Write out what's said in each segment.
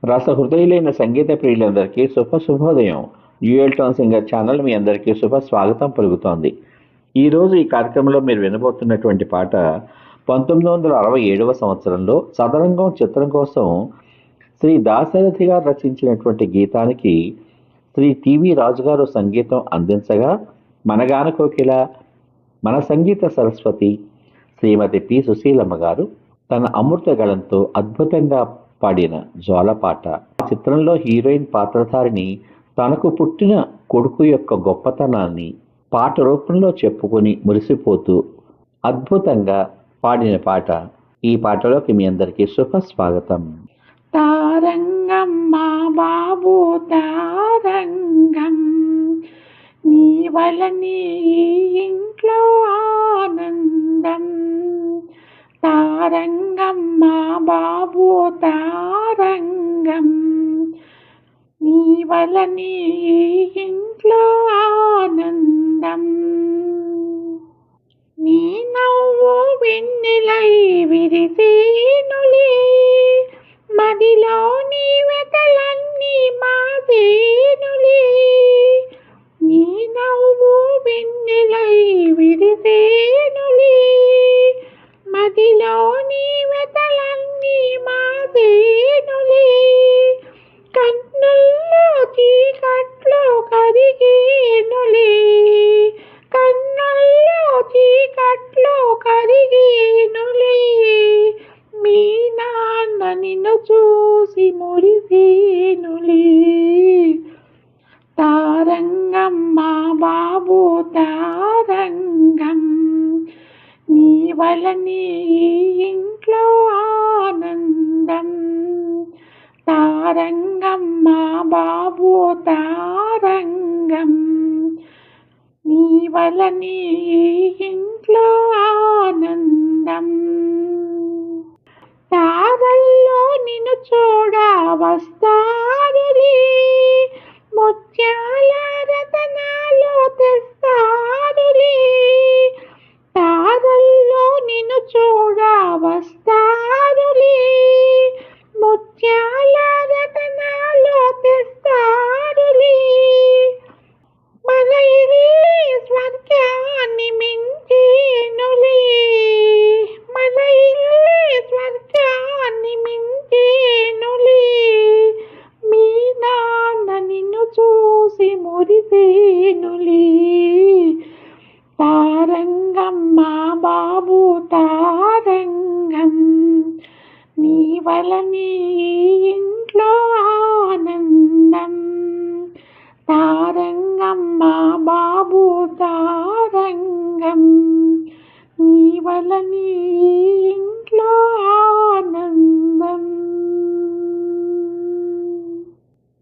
రసహృదయులైన సంగీత ప్రియులందరికీ శుభోదయం. Dual tone singer channel మీ అందరికీ స్వాగతం పలుకుతోంది. ఈరోజు ఈ కార్యక్రమంలో మీరు వినబోతున్నటువంటి పాట 1967 సంవత్సరంలో సదరంగం చిత్రం కోసం శ్రీ దాశరథి గారు రచించినటువంటి గీతానికి శ్రీ టివి రాజు గారు సంగీతం అందించగా, మనగాన కోకిల, మన సంగీత సరస్వతి శ్రీమతి పి సుశీలమ్మ గారు తన అమృత గళంతో అద్భుతంగా పాడిన జోలపాట. ఆ చిత్రంలో హీరోయిన్ పాత్రధారిని తనకు పుట్టిన కొడుకు యొక్క గొప్పతనాన్ని పాట రూపంలో చెప్పుకొని మురిసిపోతూ అద్భుతంగా పాడిన పాట. ఈ పాటలోకి మీ అందరికీ స్వాగతం. తారంగం మా బాబు తారంగం, నీ వలని ఇంట్లో ఆనందం. తారంగం మా బాబు తారంగం, నీ వలని ఇంట్లో ఆనందం. నీ నవ్వు వెన్నెలై విరిసేనులే, మదిలోని వెతలన్నీ మాసేనులే. నీ నవ్వు వెన్నెలై విరిసేనులే, మదిలోని వెతలన్నీ మాసేనులే. కన్నుల్లో చీకట్లో కరిగేనులే, కన్నుల్లో చీకట్లో కరిగేనులే. మీ నాన్న నిన్ను చూసి మురిసేనులే. తారంగం మా బాబు తారంగం, నీ వలని ఇంట్లో ఆనందం. తారంగం మా బాబు తారంగం, నీ వలని ఇంట్లో ఆనందం. తారల్లో నిన్ను చూడ వస్తారులే, ముత్యాల రతనాలు తెస్తారులే. తారల్లో నిన్ను చూడ వస్తారులే, ముత్యాల రతనాలు తెస్తారులే. మన ఇల్లే స్వర్గాన్ని మించేనులే, మన ఇల్లే స్వర్గాన్ని మించేనులే. మీ నాన్న నిన్ను చూసి మురిసేనులే. తారంగం మా బాబు తారంగం, నీ వలని ఇంట్లో ఆనందం. తారంగం మా బాబు తారంగం, నీ వలని ఇంట్లో ఆనందం.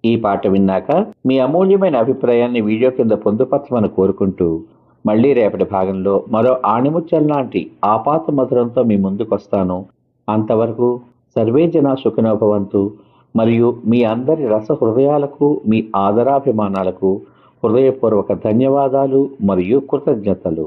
ఈ పాట విన్నాక మీ అమూల్యమైన అభిప్రాయాన్ని వీడియో కింద పొందుపరచమని కోరుకుంటూ, మళ్ళీ రేపటి భాగంలో మరో ఆణిముత్యం లాంటి ఆపాత మధురంతో మీ ముందుకొస్తాను. అంతవరకు సర్వే జన సుఖినో భవంతు. మరియు మీ అందరి రస హృదయాలకు, మీ ఆదరాభిమానాలకు హృదయపూర్వక ధన్యవాదాలు మరియు కృతజ్ఞతలు.